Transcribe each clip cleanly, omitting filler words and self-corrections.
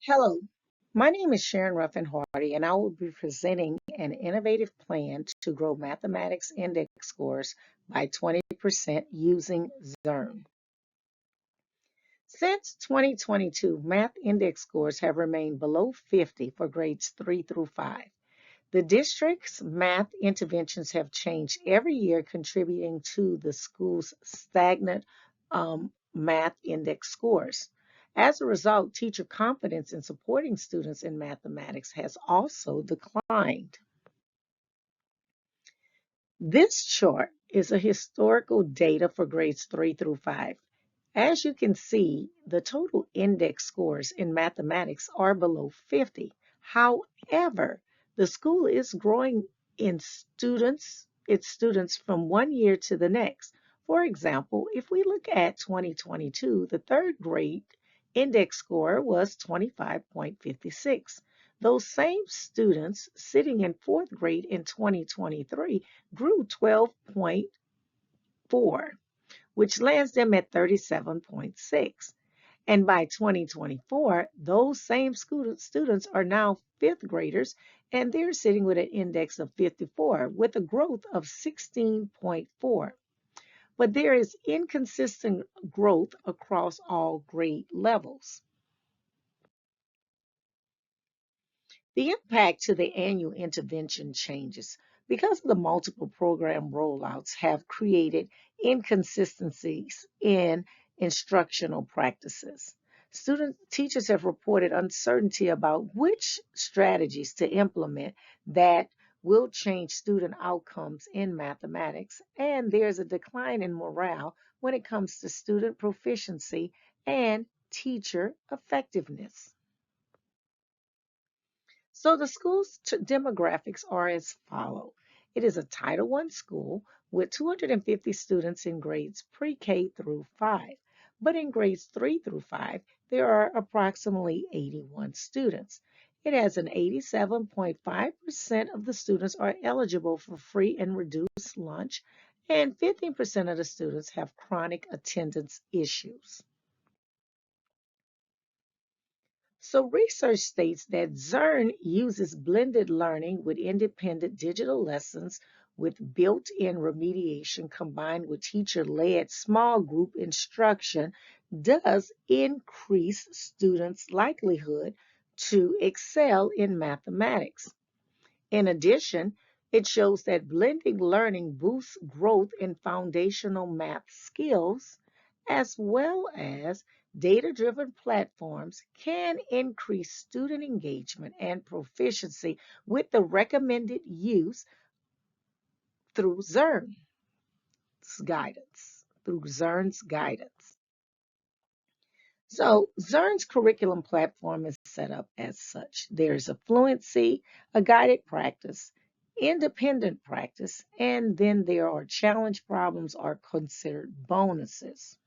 Hello, my name is Sharon Ruffin-Hardy, and I will be presenting an innovative plan to grow mathematics index scores by 20% using Zearn. Since 2022, math index scores have remained below 50 for grades 3 through 5. The district's math interventions have changed every year, contributing to the school's stagnant math index scores. As a result, teacher confidence in supporting students in mathematics has also declined. This chart is a historical data for grades 3 through 5. As you can see, the total index scores in mathematics are below 50. However, the school is growing its students from one year to the next. For example, if we look at 2022, the third grade index score was 25.56. Those same students sitting in fourth grade in 2023 grew 12.4, which lands them at 37.6. And by 2024, those same students are now fifth graders, and they're sitting with an index of 54 with a growth of 16.4. But there is inconsistent growth across all grade levels. The impact to the annual intervention changes because the multiple program rollouts have created inconsistencies in instructional practices. Student teachers have reported uncertainty about which strategies to implement that will change student outcomes in mathematics, and there's a decline in morale when it comes to student proficiency and teacher effectiveness. So the school's demographics are as follow. It is a Title I school with 250 students in grades pre-K through 5. But in grades 3 through 5, there are approximately 81 students. It has an 87.5% of the students are eligible for free and reduced lunch, and 15% of the students have chronic attendance issues. So research states that Zearn uses blended learning with independent digital lessons with built-in remediation combined with teacher-led small group instruction does increase students' likelihood to excel in mathematics. In addition, it shows that blended learning boosts growth in foundational math skills, as well as data-driven platforms can increase student engagement and proficiency with the recommended use through Zearn's guidance. So Zearn's curriculum platform is set up as such. There's a fluency, a guided practice, independent practice, and then there are challenge problems are considered bonuses.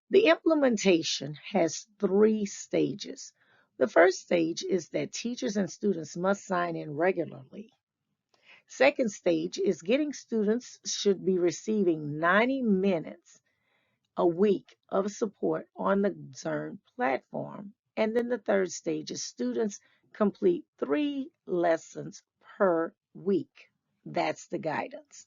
The implementation has three stages. The first stage is that teachers and students must sign in regularly. Second stage is getting students should be receiving 90 minutes a week of support on the Zearn platform. And then the third stage is students complete 3 lessons per week. That's the guidance.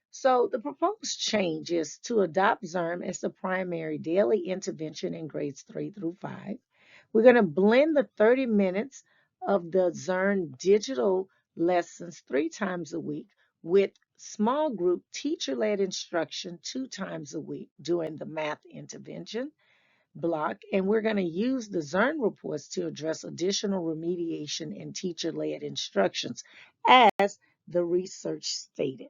So the proposed change is to adopt Zearn as the primary daily intervention in grades 3 through 5. We're going to blend the 30 minutes of the Zearn digital lessons 3 times a week with small group teacher-led instruction 2 times a week during the math intervention block. And we're going to use the Zearn reports to address additional remediation and teacher-led instructions as the research stated.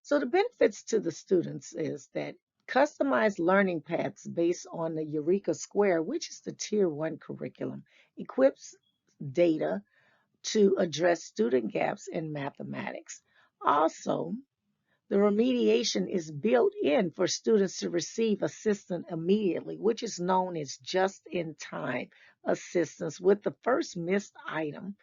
So the benefits to the students is that customized learning paths based on the Eureka Square, which is the Tier 1 curriculum, equips data to address student gaps in mathematics. Also, the remediation is built in for students to receive assistance immediately, which is known as just-in-time assistance with the first missed item.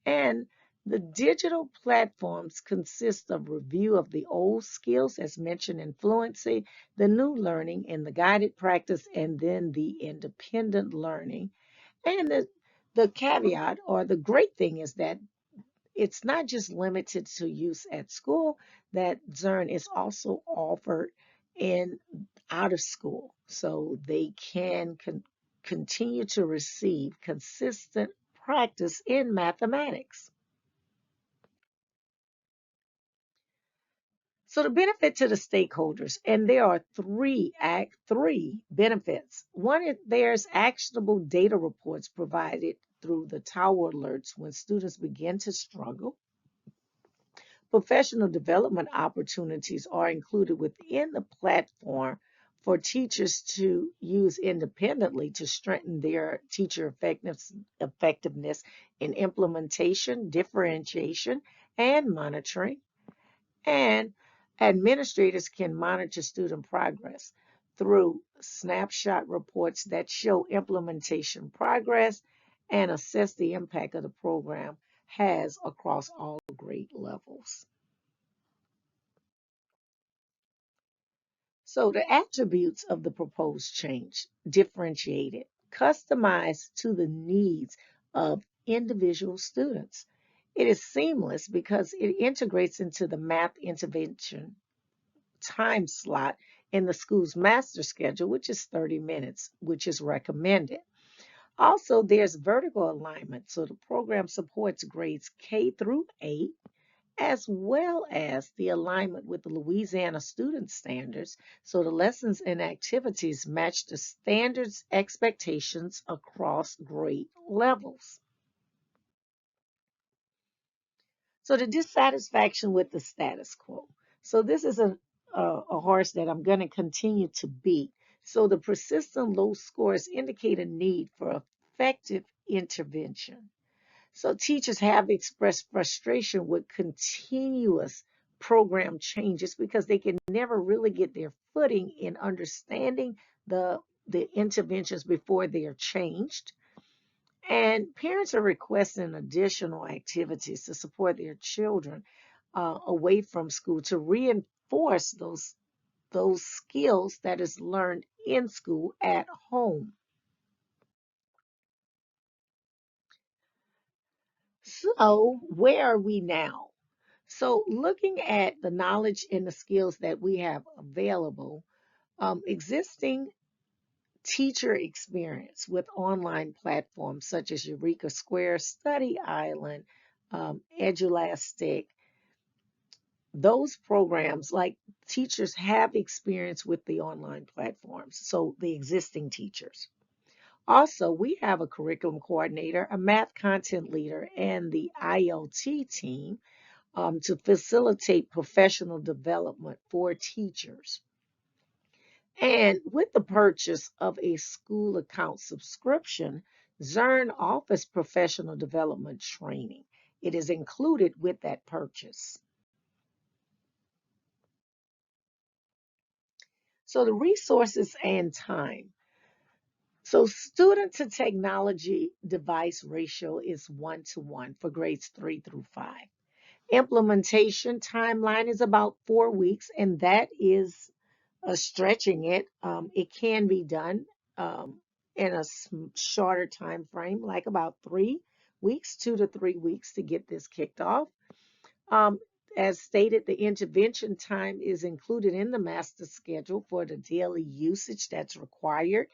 And The digital platforms consist of review of the old skills, as mentioned in fluency, the new learning, and the guided practice, and then the independent learning. And the caveat or the great thing is that it's not just limited to use at school, that Zearn is also offered in out of school. So they can continue to receive consistent practice in mathematics. So the benefit to the stakeholders, and there are three benefits. One is there's actionable data reports provided through the tower alerts when students begin to struggle. Professional development opportunities are included within the platform for teachers to use independently to strengthen their teacher effectiveness in implementation, differentiation, and monitoring. And administrators can monitor student progress through snapshot reports that show implementation progress and assess the impact of the program has across all grade levels. So the attributes of the proposed change differentiated, customized to the needs of individual students. It is seamless because it integrates into the math intervention time slot in the school's master schedule, which is 30 minutes, which is recommended. Also, there's vertical alignment, so the program supports grades K through 8, as well as the alignment with the Louisiana student standards, so the lessons and activities match the standards expectations across grade levels. So the dissatisfaction with the status quo. So this is a horse that I'm going to continue to beat. So the persistent low scores indicate a need for effective intervention. So teachers have expressed frustration with continuous program changes because they can never really get their footing in understanding the interventions before they are changed. And parents are requesting additional activities to support their children away from school to reinforce those skills that is learned in school at home. So where are we now? So looking at the knowledge and the skills that we have available, existing teacher experience with online platforms such as Eureka Square, Study Island, Edulastic, those programs, like teachers have experience with the online platforms, so the existing teachers. Also, we have a curriculum coordinator, a math content leader, and the ILT team to facilitate professional development for teachers. And with the purchase of a school account subscription, Zearn offers professional development training. It is included with that purchase. So the resources and time. So student to technology device ratio is 1 to 1 for grades 3 through 5. Implementation timeline is about 4 weeks, and that is stretching it. It can be done in a shorter time frame, like about 3 weeks, 2 to 3 weeks to get this kicked off. Um, as stated, the intervention time is included in the master schedule for the daily usage that's required.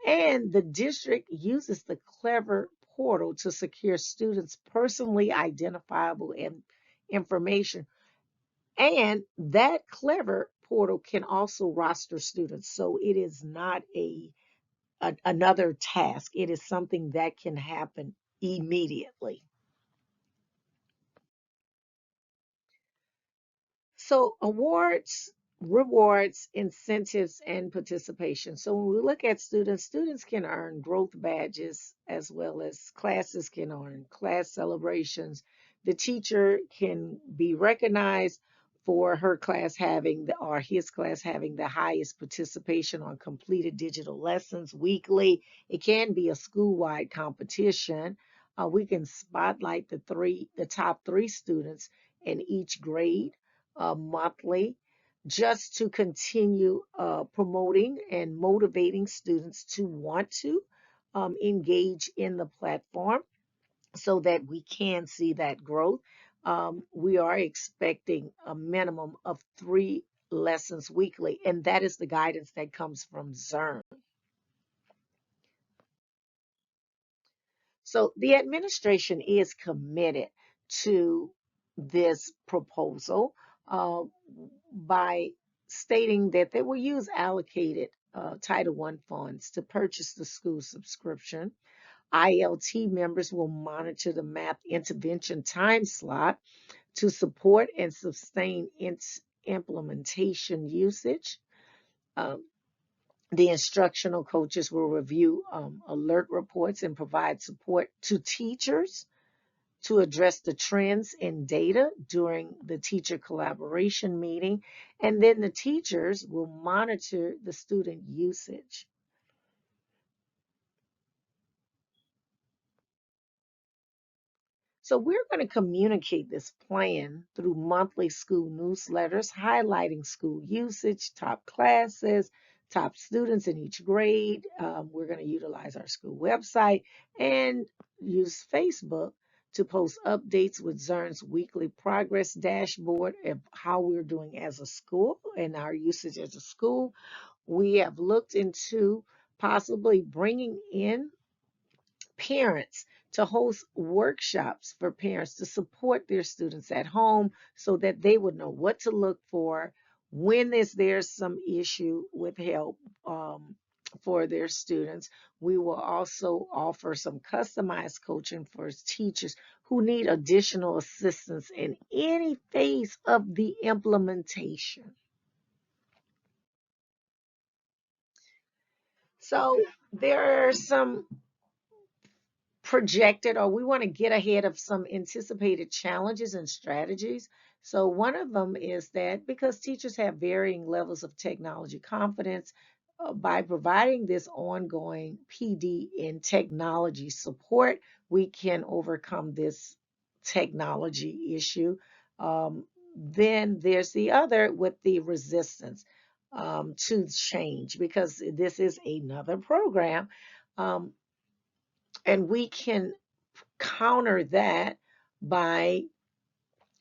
And the district uses the Clever portal to secure students' personally identifiable information. And that Clever portal can also roster students. So it is not another task. It is something that can happen immediately. So awards, rewards, incentives, and participation. So when we look at students, students can earn growth badges as well as classes can earn class celebrations. The teacher can be recognized for her class having or his class having the highest participation on completed digital lessons weekly. It can be a school-wide competition. We can spotlight the top three students in each grade monthly, just to continue promoting and motivating students to want to engage in the platform so that we can see that growth. We are expecting a minimum of 3 lessons weekly, and that is the guidance that comes from Zearn. So the administration is committed to this proposal by stating that they will use allocated Title I funds to purchase the school subscription. ILT members will monitor the math intervention time slot to support and sustain its implementation usage. Um, the instructional coaches will review alert reports and provide support to teachers to address the trends in data during the teacher collaboration meeting. And then the teachers will monitor the student usage. So we're going to communicate this plan through monthly school newsletters highlighting school usage, top classes, top students in each grade. We're going to utilize our school website and use Facebook to post updates with Zearn's weekly progress dashboard of how we're doing as a school and our usage as a school. We have looked into possibly bringing in parents to host workshops for parents to support their students at home so that they would know what to look for when there's some issue with help for their students. We will also offer some customized coaching for teachers who need additional assistance in any phase of the implementation. So there are some projected, or we want to get ahead of some anticipated challenges and strategies. So one of them is that because teachers have varying levels of technology confidence, by providing this ongoing PD and technology support, we can overcome this technology issue. Then there's the other with the resistance to change, because this is another program. Um, and we can counter that by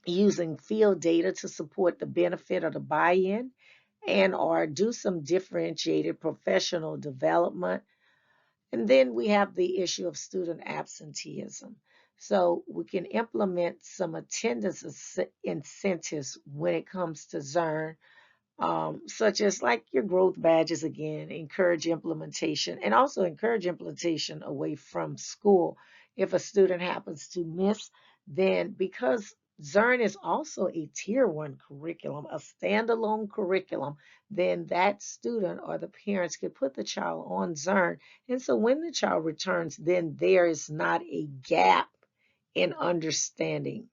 using field data to support the benefit of the buy-in and or do some differentiated professional development. And then we have the issue of student absenteeism. So we can implement some attendance incentives when it comes to Zearn, such as like your growth badges again, encourage implementation, and also encourage implementation away from school. If a student happens to miss, then because Zearn is also a tier one curriculum, a standalone curriculum, then that student or the parents could put the child on Zearn. And so when the child returns, then there is not a gap in understanding.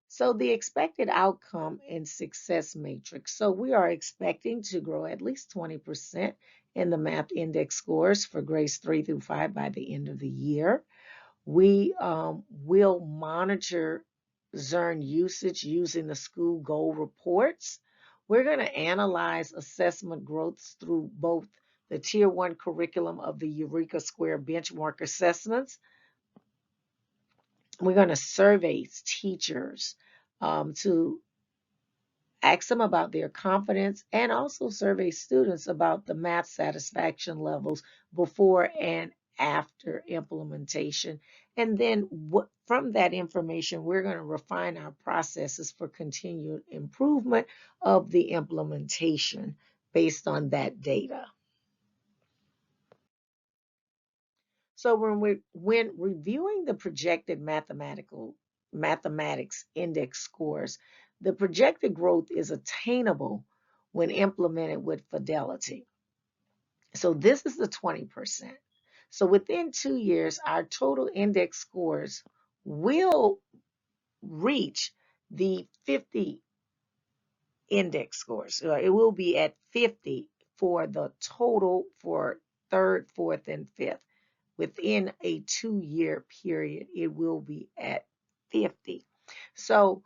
So the expected outcome and success matrix. So we are expecting to grow at least 20% in the math index scores for grades 3 through 5 by the end of the year. We will monitor Zearn usage using the school goal reports. We're going to analyze assessment growths through both the Tier 1 curriculum of the Eureka Square benchmark assessments. We're going to survey teachers to ask them about their confidence and also survey students about the math satisfaction levels before and after implementation. And then from that information, we're going to refine our processes for continued improvement of the implementation based on that data. So when reviewing the projected mathematics index scores, the projected growth is attainable when implemented with fidelity. So this is the 20%. So within 2 years, our total index scores will reach the 50 index scores. It will be at 50 for the total for third, fourth, and fifth. Within a 2-year period, it will be at 50. So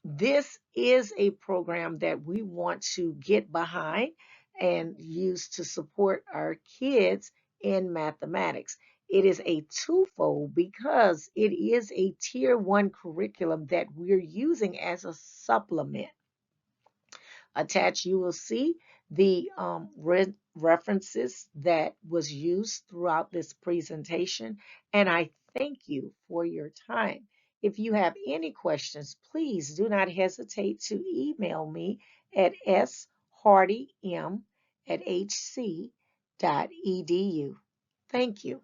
this is a program that we want to get behind and use to support our kids in mathematics. It is a twofold because it is a tier 1 curriculum that we're using as a supplement. Attached, you will see the references that was used throughout this presentation, and I thank you for your time. If you have any questions, please do not hesitate to email me at shardym@hc.edu. Thank you.